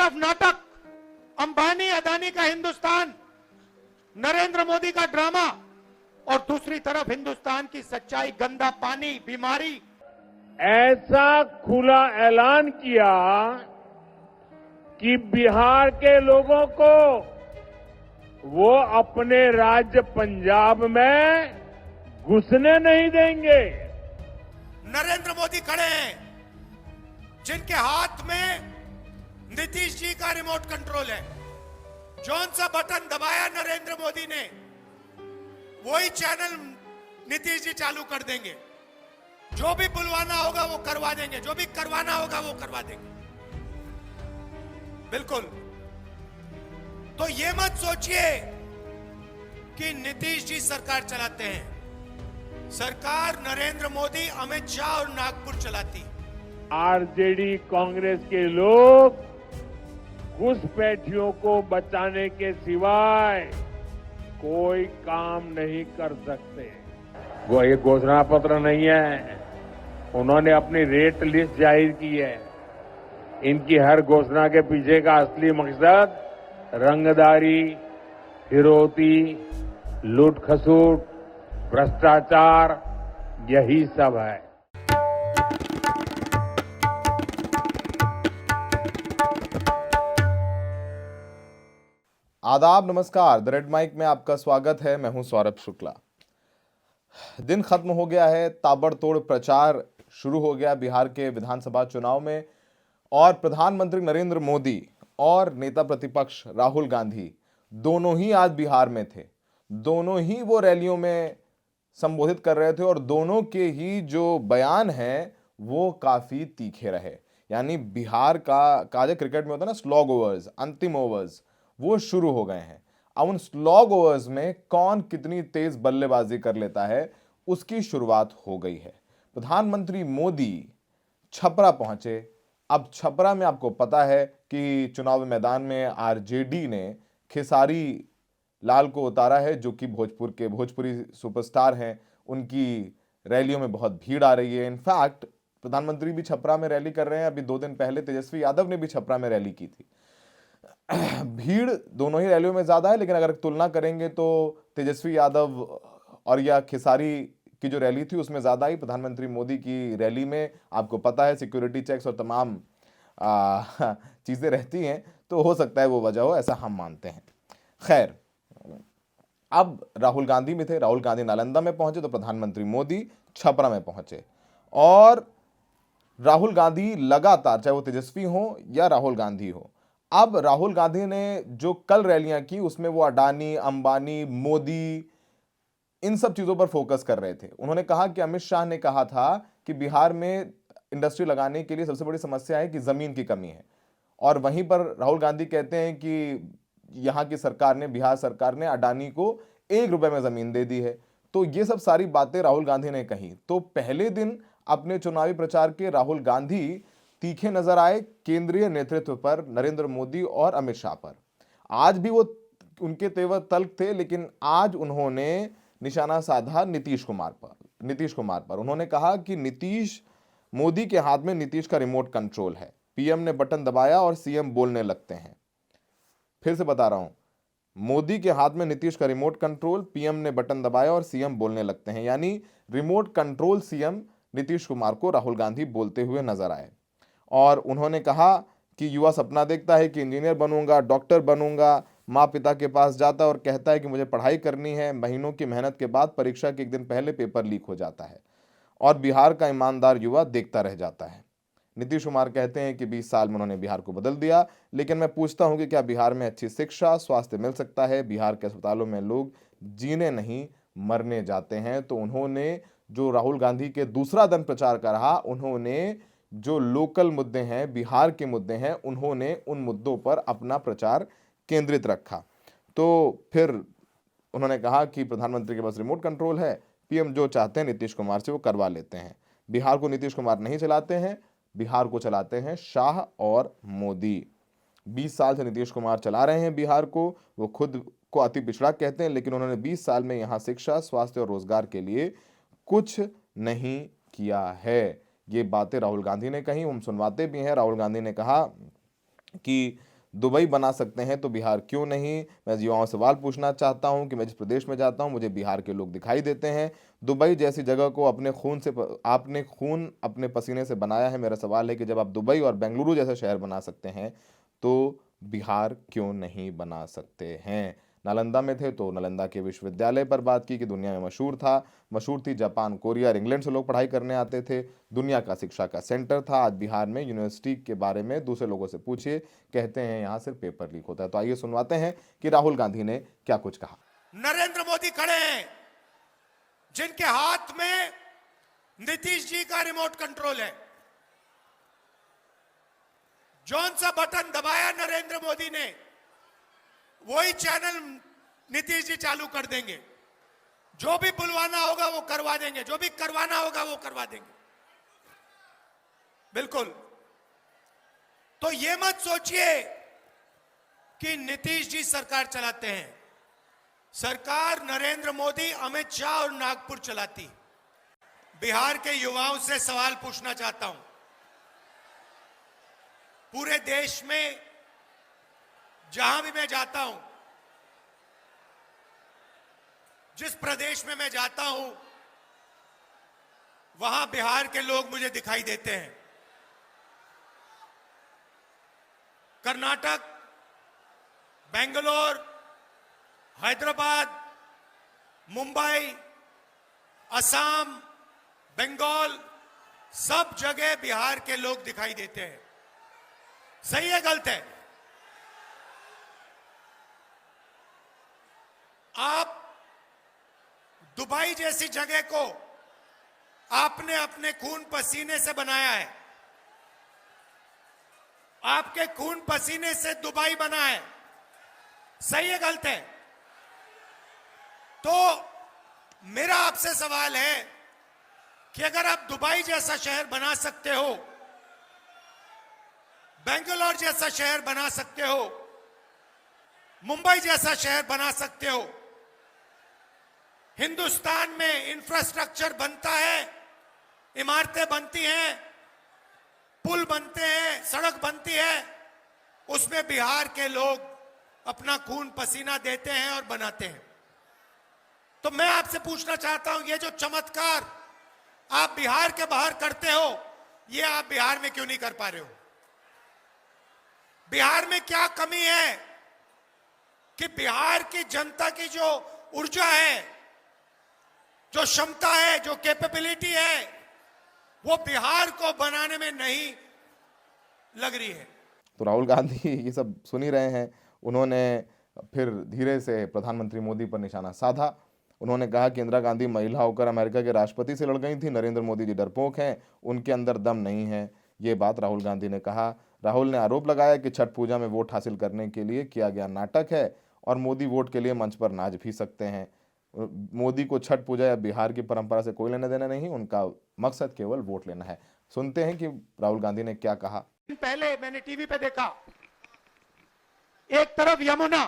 तरफ नाटक, अंबानी अदानी का हिंदुस्तान, नरेंद्र मोदी का ड्रामा, और दूसरी तरफ हिंदुस्तान की सच्चाई, गंदा पानी, बीमारी। ऐसा खुला ऐलान किया कि बिहार के लोगों को वो अपने राज्य पंजाब में घुसने नहीं देंगे। नरेंद्र मोदी खड़े हैं, जिनके हाथ में नीतीश जी का रिमोट कंट्रोल है। जौन सा बटन दबाया नरेंद्र मोदी ने, वही चैनल नीतीश जी चालू कर देंगे। जो भी बुलवाना होगा वो करवा देंगे, जो भी करवाना होगा वो करवा देंगे। बिल्कुल। तो ये मत सोचिए कि नीतीश जी सरकार चलाते हैं। सरकार नरेंद्र मोदी, अमित शाह और नागपुर चलाती। आरजेडी कांग्रेस के लोग घुसपैठियों को बचाने के सिवाय कोई काम नहीं कर सकते। वो ये घोषणा पत्र नहीं है, उन्होंने अपनी रेट लिस्ट जाहिर की है। इनकी हर घोषणा के पीछे का असली मकसद रंगदारी, फिरौती, लूट खसूट, भ्रष्टाचार, यही सब है। आदाब, नमस्कार। द रेड माइक में आपका स्वागत है। मैं हूं सौरभ शुक्ला। दिन खत्म हो गया है, ताबड़तोड़ प्रचार शुरू हो गया बिहार के विधानसभा चुनाव में, और प्रधानमंत्री नरेंद्र मोदी और नेता प्रतिपक्ष राहुल गांधी दोनों ही आज बिहार में थे। दोनों ही वो रैलियों में संबोधित कर रहे थे और दोनों के ही जो बयान हैं वो काफी तीखे रहे। यानी बिहार का जो क्रिकेट में होता है ना, स्लॉग ओवर्स, अंतिम ओवर्स, वो शुरू हो गए हैं। अब उन स्लॉग ओवर्स में कौन कितनी तेज बल्लेबाजी कर लेता है, उसकी शुरुआत हो गई है। प्रधानमंत्री मोदी छपरा पहुंचे। अब छपरा में आपको पता है कि चुनाव मैदान में आरजेडी ने खेसारी लाल को उतारा है, जो कि भोजपुरी सुपरस्टार हैं। उनकी रैलियों में बहुत भीड़ आ रही है। इनफैक्ट प्रधानमंत्री भी छपरा में रैली कर रहे हैं। अभी 2 दिन पहले तेजस्वी यादव ने भी छपरा में रैली की थी। भीड़ दोनों ही रैलियों में ज्यादा है, लेकिन अगर तुलना करेंगे तो तेजस्वी यादव और या खेसारी की जो रैली थी उसमें ज्यादा ही। प्रधानमंत्री मोदी की रैली में आपको पता है सिक्योरिटी चेक्स और तमाम चीजें रहती हैं, तो हो सकता है वो वजह हो, ऐसा हम मानते हैं। खैर, अब राहुल गांधी में थे। राहुल गांधी नालंदा में पहुंचे तो प्रधानमंत्री मोदी छपरा में पहुंचे। और राहुल गांधी लगातार, चाहे वो तेजस्वी हो या राहुल गांधी हो, अब राहुल गांधी ने जो कल रैलियां की उसमें वो अडानी, अंबानी, मोदी, इन सब चीजों पर फोकस कर रहे थे। उन्होंने कहा कि अमित शाह ने कहा था कि बिहार में इंडस्ट्री लगाने के लिए सबसे बड़ी समस्या है कि जमीन की कमी है, और वहीं पर राहुल गांधी कहते हैं कि यहां की सरकार ने, बिहार सरकार ने अडानी को 1 रुपए में जमीन दे दी है। तो ये सब सारी बातें राहुल गांधी ने कही। तो पहले दिन अपने चुनावी प्रचार के राहुल गांधी तीखे नजर आए केंद्रीय नेतृत्व पर, नरेंद्र मोदी और अमित शाह पर। आज भी वो उनके तेवर तल्ख थे, लेकिन आज उन्होंने निशाना साधा नीतीश कुमार पर। उन्होंने कहा कि मोदी के हाथ में नीतीश का रिमोट कंट्रोल है। पीएम ने बटन दबाया और सीएम बोलने लगते हैं। फिर से बता रहा हूं, मोदी के हाथ में नीतीश का रिमोट कंट्रोल, पीएम ने बटन दबाया और सीएम बोलने लगते हैं। यानी remote control CM Nitish Kumar को राहुल गांधी बोलते हुए नजर आए। और उन्होंने कहा कि युवा सपना देखता है कि इंजीनियर बनूंगा, डॉक्टर बनूंगा, माँ पिता के पास जाता है और कहता है कि मुझे पढ़ाई करनी है। महीनों की मेहनत के बाद परीक्षा के 1 दिन पहले पेपर लीक हो जाता है और बिहार का ईमानदार युवा देखता रह जाता है। नीतीश कुमार कहते हैं कि 20 साल में उन्होंने बिहार को बदल दिया, लेकिन मैं पूछता हूं कि क्या बिहार में अच्छी शिक्षा, स्वास्थ्य मिल सकता है? बिहार के अस्पतालों में लोग जीने नहीं, मरने जाते हैं। तो उन्होंने, जो राहुल गांधी के दूसरा दिन प्रचार कर रहा, उन्होंने जो लोकल मुद्दे हैं, बिहार के मुद्दे हैं, उन्होंने उन मुद्दों पर अपना प्रचार केंद्रित रखा। तो फिर उन्होंने कहा कि प्रधानमंत्री के पास रिमोट कंट्रोल है, पीएम जो चाहते हैं नीतीश कुमार से वो करवा लेते हैं। बिहार को नीतीश कुमार नहीं चलाते हैं, बिहार को चलाते हैं शाह और मोदी। 20 साल से नीतीश कुमार चला रहे हैं बिहार को। वो खुद को अति पिछड़ा कहते हैं, लेकिन उन्होंने 20 साल में यहाँ शिक्षा, स्वास्थ्य और रोजगार के लिए कुछ नहीं किया है। ये बातें राहुल गांधी ने कही, हम सुनवाते भी हैं। राहुल गांधी ने कहा कि दुबई बना सकते हैं तो बिहार क्यों नहीं? मैं युवाओं से सवाल पूछना चाहता हूं कि मैं जिस प्रदेश में जाता हूं मुझे बिहार के लोग दिखाई देते हैं। दुबई जैसी जगह को आपने खून अपने पसीने से बनाया है। मेरा सवाल है कि जब आप दुबई और बेंगलुरु जैसे शहर बना सकते हैं तो बिहार क्यों नहीं बना सकते हैं? नालंदा में थे तो नालंदा के विश्वविद्यालय पर बात की कि दुनिया में मशहूर थी। जापान, कोरिया और इंग्लैंड से लोग पढ़ाई करने आते थे। दुनिया का शिक्षा का सेंटर था। आज बिहार में यूनिवर्सिटी के बारे में दूसरे लोगों से पूछिए, कहते हैं यहाँ सिर्फ पेपर लीक होता है। तो आइए सुनवाते हैं कि राहुल गांधी ने क्या कुछ कहा। नरेंद्र मोदी खड़े हैं, जिनके हाथ में नीतीश जी का रिमोट कंट्रोल है। जौन सा बटन दबाया नरेंद्र मोदी ने, वही चैनल नीतीश जी चालू कर देंगे। जो भी बुलवाना होगा वो करवा देंगे, जो भी करवाना होगा वो करवा देंगे। बिल्कुल। तो ये मत सोचिए कि नीतीश जी सरकार चलाते हैं। सरकार नरेंद्र मोदी, अमित शाह और नागपुर चलाती। बिहार के युवाओं से सवाल पूछना चाहता हूं। पूरे देश में जहां भी मैं जाता हूं, जिस प्रदेश में मैं जाता हूं, वहां बिहार के लोग मुझे दिखाई देते हैं। कर्नाटक, बेंगलोर, हैदराबाद, मुंबई, असम, बंगाल, सब जगह बिहार के लोग दिखाई देते हैं। सही है, गलत है? आप दुबई जैसी जगह को आपने अपने खून पसीने से बनाया है। आपके खून पसीने से दुबई बना है। सही है, गलत है? तो मेरा आपसे सवाल है कि अगर आप दुबई जैसा शहर बना सकते हो, बेंगलोर जैसा शहर बना सकते हो, मुंबई जैसा शहर बना सकते हो, हिंदुस्तान में इंफ्रास्ट्रक्चर बनता है, इमारतें बनती हैं, पुल बनते हैं, सड़क बनती है, उसमें बिहार के लोग अपना खून पसीना देते हैं और बनाते हैं। तो मैं आपसे पूछना चाहता हूं, ये जो चमत्कार आप बिहार के बाहर करते हो, ये आप बिहार में क्यों नहीं कर पा रहे हो? बिहार में क्या कमी है कि बिहार की जनता की जो ऊर्जा है, जो क्षमता है, जो कैपेबिलिटी है, वो बिहार को बनाने में नहीं लग रही है? तो राहुल गांधी ये सब सुन ही रहे हैं। उन्होंने फिर धीरे से प्रधानमंत्री मोदी पर निशाना साधा। उन्होंने कहा कि इंदिरा गांधी महिला होकर अमेरिका के राष्ट्रपति से लड़ गई थी। नरेंद्र मोदी जी डरपोक हैं, उनके अंदर दम नहीं है। ये बात राहुल गांधी ने कहा। राहुल ने आरोप लगाया कि छठ पूजा में वोट हासिल करने के लिए किया गया नाटक है और मोदी वोट के लिए मंच पर नाच भी सकते हैं। मोदी को छठ पूजा या बिहार की परंपरा से कोई लेना देना नहीं, उनका मकसद केवल वोट लेना है। सुनते हैं कि राहुल गांधी ने क्या कहा। पहले मैंने टीवी पे देखा, एक तरफ यमुना,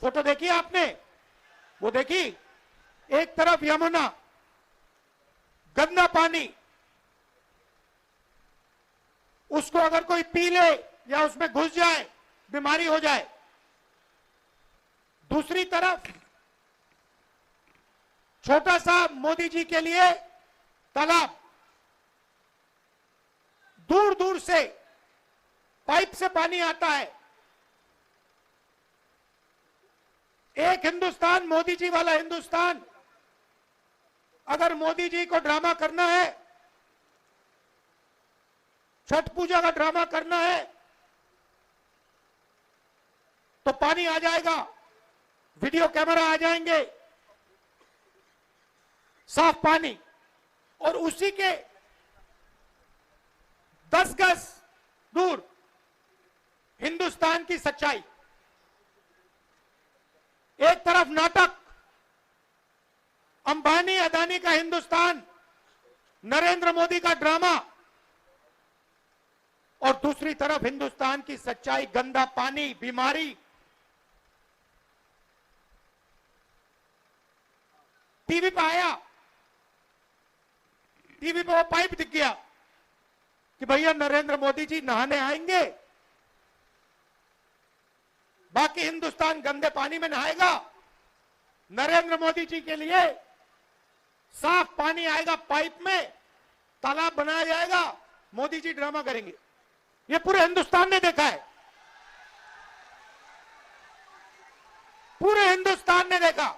फोटो देखी आपने? वो देखी? एक तरफ यमुना, गंदा पानी, उसको अगर कोई पी ले या उसमें घुस जाए बीमारी हो जाए। दूसरी तरफ छोटा सा मोदी जी के लिए तालाब, दूर दूर से पाइप से पानी आता है। एक हिंदुस्तान, मोदी जी वाला हिंदुस्तान। अगर मोदी जी को ड्रामा करना है, छठ पूजा का ड्रामा करना है, तो पानी आ जाएगा, वीडियो कैमरा आ जाएंगे, साफ पानी, और उसी के 10 गज दूर हिंदुस्तान की सच्चाई। एक तरफ नाटक, अंबानी अदानी का हिंदुस्तान, नरेंद्र मोदी का ड्रामा, और दूसरी तरफ हिंदुस्तान की सच्चाई, गंदा पानी, बीमारी। टीवी पे आया, टीवी पे वो पाइप दिख गया कि भैया नरेंद्र मोदी जी नहाने आएंगे बाकी हिंदुस्तान गंदे पानी में नहाएगा। नरेंद्र मोदी जी के लिए साफ पानी आएगा, पाइप में तालाब बनाया जाएगा, मोदी जी ड्रामा करेंगे। ये पूरे हिंदुस्तान ने देखा है, पूरे हिंदुस्तान ने देखा।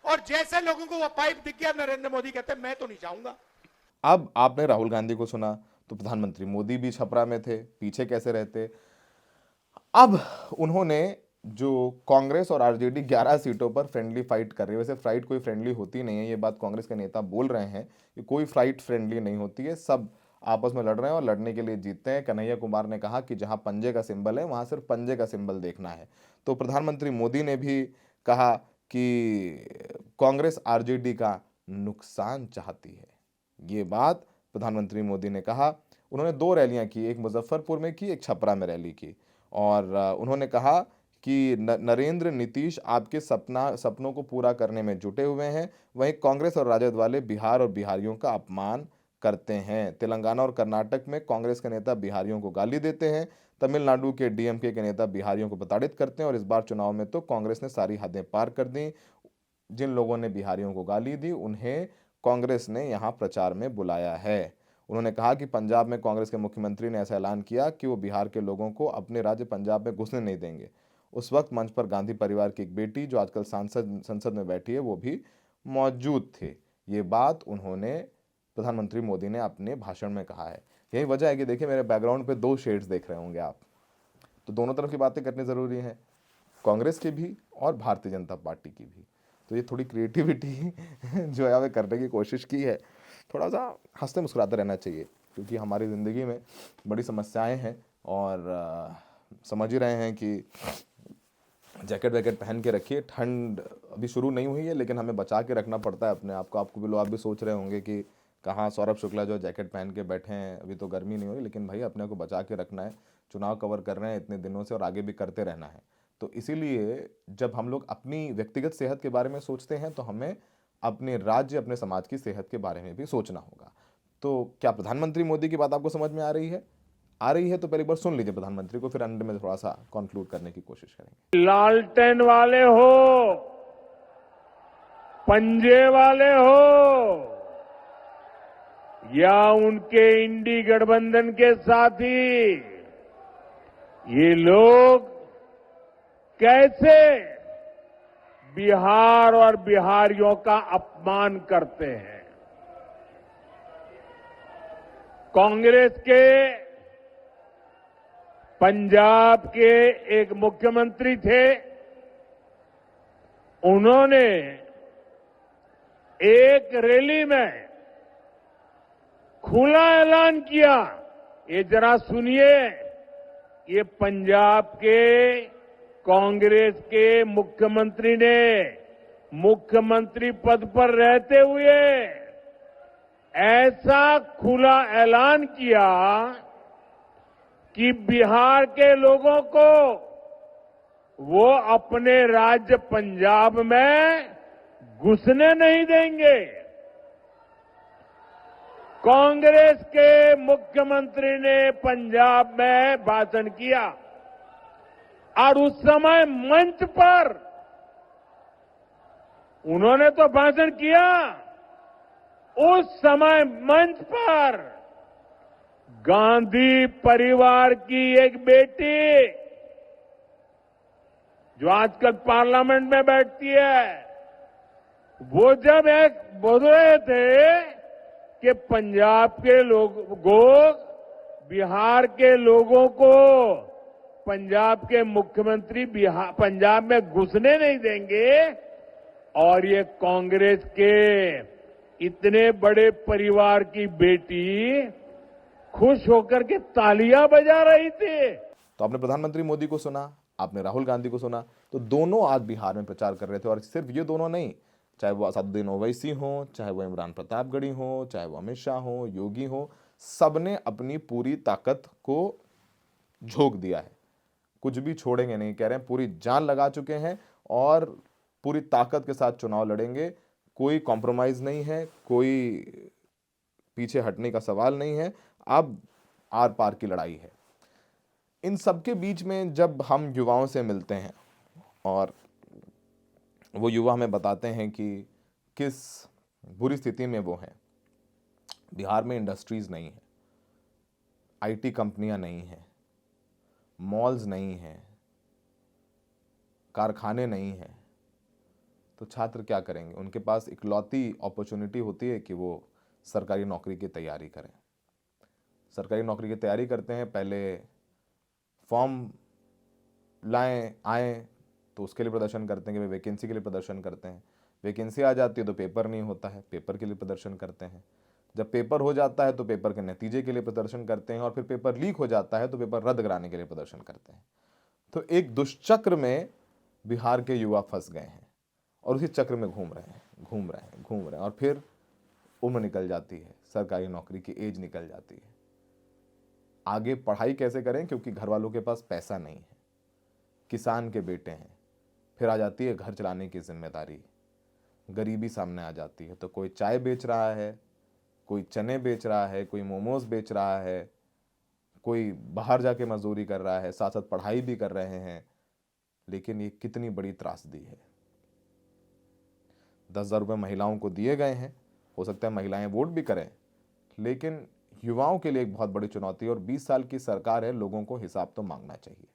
और जैसे लोगों को वो पाइप दिख गया, नरेंद्र मोदी कहते मैं तो नहीं जाऊंगा। अब आपने राहुल गांधी को सुना, तो प्रधानमंत्री मोदी भी छपरा में थे, पीछे कैसे रहते। अब उन्होंने जो कांग्रेस और आरजेडी 11 सीटों पर फ्रेंडली फाइट कर रही है, वैसे फाइट कोई फ्रेंडली होती नहीं है, ये बात कांग्रेस के नेता बोल रहे हैं कि कोई फाइट फ्रेंडली नहीं होती है, सब आपस में लड़ रहे हैं और लड़ने के लिए जीतते हैं। कन्हैया कुमार ने कहा कि जहां पंजे का सिंबल है वहां सिर्फ पंजे का सिंबल देखना है। तो प्रधानमंत्री मोदी ने भी कहा कि कांग्रेस आरजेडी का नुकसान चाहती है। ये बात प्रधानमंत्री मोदी ने कहा। उन्होंने 2 रैलियां की, एक मुजफ्फरपुर में की, एक छपरा में रैली की, और उन्होंने कहा कि नरेंद्र नीतीश आपके सपनों को पूरा करने में जुटे हुए हैं, वहीं कांग्रेस और राजद वाले बिहार और बिहारियों का अपमान करते हैं। तेलंगाना और कर्नाटक में कांग्रेस के नेता बिहारियों को गाली देते हैं, तमिलनाडु के डीएमके के नेता बिहारियों को प्रताड़ित करते हैं, और इस बार चुनाव में तो कांग्रेस ने सारी हदें पार कर दी। जिन लोगों ने बिहारियों को गाली दी उन्हें कांग्रेस ने यहां प्रचार में बुलाया है। उन्होंने कहा कि पंजाब में कांग्रेस के मुख्यमंत्री ने ऐसा ऐलान किया कि वो बिहार के लोगों को अपने राज्य पंजाब में घुसने नहीं देंगे। उस वक्त मंच पर गांधी परिवार की एक बेटी, जो आजकल संसद में बैठी है, वो भी मौजूद थे। ये बात उन्होंने, प्रधानमंत्री मोदी ने अपने भाषण में कहा है। यही वजह है कि देखिए मेरे बैकग्राउंड पे 2 शेड्स देख रहे होंगे आप, तो दोनों तरफ की बातें करनी जरूरी है, कांग्रेस की भी और भारतीय जनता पार्टी की भी। तो ये थोड़ी क्रिएटिविटी जो है वे करने की कोशिश की है। थोड़ा सा हंसते मुस्कुराते रहना चाहिए, क्योंकि हमारी ज़िंदगी में बड़ी समस्याएं हैं, और समझ ही रहे हैं कि जैकेट वैकेट पहन के रखिए। ठंड अभी शुरू नहीं हुई है, लेकिन हमें बचा के रखना पड़ता है अपने आप को। आपको भी लोग, आप भी सोच रहे होंगे कि कहाँ सौरभ शुक्ला जो जैकेट पहन के बैठे हैं, अभी तो गर्मी नहीं हुई, लेकिन भाई अपने को बचा के रखना है। चुनाव कवर कर रहे हैं इतने दिनों से और आगे भी करते रहना है। तो इसीलिए जब हम लोग अपनी व्यक्तिगत सेहत के बारे में सोचते हैं, तो हमें अपने राज्य, अपने समाज की सेहत के बारे में भी सोचना होगा। तो क्या प्रधानमंत्री मोदी की बात आपको समझ में आ रही है? तो पहले एक बार सुन लीजिए प्रधानमंत्री को, फिर अंत में थोड़ा सा कंक्लूड करने की कोशिश करेंगे। लालटेन वाले हो, पंजे वाले हो, या उनके इंडी गठबंधन के साथी, ये लोग कैसे बिहार और बिहारियों का अपमान करते हैं। कांग्रेस के पंजाब के एक मुख्यमंत्री थे, उन्होंने एक रैली में खुला ऐलान किया, ये जरा सुनिए, ये पंजाब के कांग्रेस के मुख्यमंत्री ने मुख्यमंत्री पद पर रहते हुए ऐसा खुला ऐलान किया कि बिहार के लोगों को वो अपने राज्य पंजाब में घुसने नहीं देंगे। कांग्रेस के मुख्यमंत्री ने पंजाब में भाषण किया, और उस समय मंच पर उन्होंने तो भाषण किया, उस समय मंच पर गांधी परिवार की एक बेटी, जो आजकल पार्लियामेंट में बैठती है, वो जब एक बोल रहे थे कि पंजाब के लोगों, बिहार के लोगों को पंजाब के मुख्यमंत्री पंजाब में घुसने नहीं देंगे, और ये कांग्रेस के इतने बड़े परिवार की बेटी खुश होकर के तालियां बजा रही थी। तो आपने प्रधानमंत्री मोदी को सुना, आपने राहुल गांधी को सुना, तो दोनों आज बिहार में प्रचार कर रहे थे। और सिर्फ ये दोनों नहीं, चाहे वो असदुद्दीन ओवैसी हो, चाहे वो इमरान प्रतापगढ़ी हो, चाहे वो अमित शाह हो, योगी हो, सबने अपनी पूरी ताकत को झोंक दिया है। कुछ भी छोड़ेंगे नहीं, कह रहे हैं पूरी जान लगा चुके हैं और पूरी ताकत के साथ चुनाव लड़ेंगे। कोई कॉम्प्रोमाइज नहीं है, कोई पीछे हटने का सवाल नहीं है, अब आर पार की लड़ाई है। इन सबके बीच में जब हम युवाओं से मिलते हैं, और वो युवा हमें बताते हैं कि किस बुरी स्थिति में वो हैं। बिहार में इंडस्ट्रीज़ नहीं है, आईटी कंपनियां नहीं हैं, मॉल्स नहीं हैं, कारखाने नहीं हैं, तो छात्र क्या करेंगे? उनके पास इकलौती अपॉर्चुनिटी होती है कि वो सरकारी नौकरी की तैयारी करें। सरकारी नौकरी की तैयारी करते हैं, पहले फॉर्म लाएं आएँ तो उसके लिए प्रदर्शन करते हैं कि वे वैकेंसी के लिए प्रदर्शन करते हैं। वैकेंसी आ जाती है तो पेपर नहीं होता है, पेपर के लिए प्रदर्शन करते हैं। जब पेपर हो जाता है तो पेपर के नतीजे के लिए प्रदर्शन करते हैं, और फिर पेपर लीक हो जाता है तो पेपर रद्द कराने के लिए प्रदर्शन करते हैं। तो एक दुष्चक्र में बिहार के युवा फंस गए हैं और उसी चक्र में घूम रहे हैं, और फिर उम्र निकल जाती है, सरकारी नौकरी की एज निकल जाती है। आगे पढ़ाई कैसे करें, क्योंकि घर वालों के पास पैसा नहीं है, किसान के बेटे हैं। फिर आ जाती है घर चलाने की जिम्मेदारी, गरीबी सामने आ जाती है। तो कोई चाय बेच रहा है, कोई चने बेच रहा है, कोई मोमोज बेच रहा है, कोई बाहर जाके मजदूरी कर रहा है, साथ साथ पढ़ाई भी कर रहे हैं। लेकिन ये कितनी बड़ी त्रासदी है। 10,000 रुपये महिलाओं को दिए गए हैं, हो सकता है महिलाएं वोट भी करें, लेकिन युवाओं के लिए एक बहुत बड़ी चुनौती है। और 20 साल की सरकार है, लोगों को हिसाब तो मांगना चाहिए,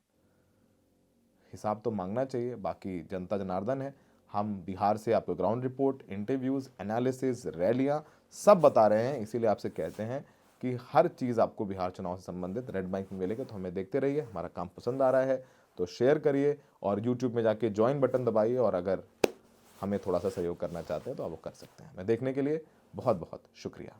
हिसाब तो मांगना चाहिए। बाकी जनता जनार्दन है, हम बिहार से आपको ग्राउंड रिपोर्ट, इंटरव्यूज़, एनालिसिस, रैलियां सब बता रहे हैं। इसीलिए आपसे कहते हैं कि हर चीज़ आपको बिहार चुनाव से संबंधित रेड माइक में मिलेगा। तो हमें देखते रहिए। हमारा काम पसंद आ रहा है तो शेयर करिए, और यूट्यूब में जाके ज्वाइन बटन दबाइए, और अगर हमें थोड़ा सा सहयोग करना चाहते हैं तो आप वो कर सकते हैं। मैं देखने के लिए बहुत बहुत शुक्रिया।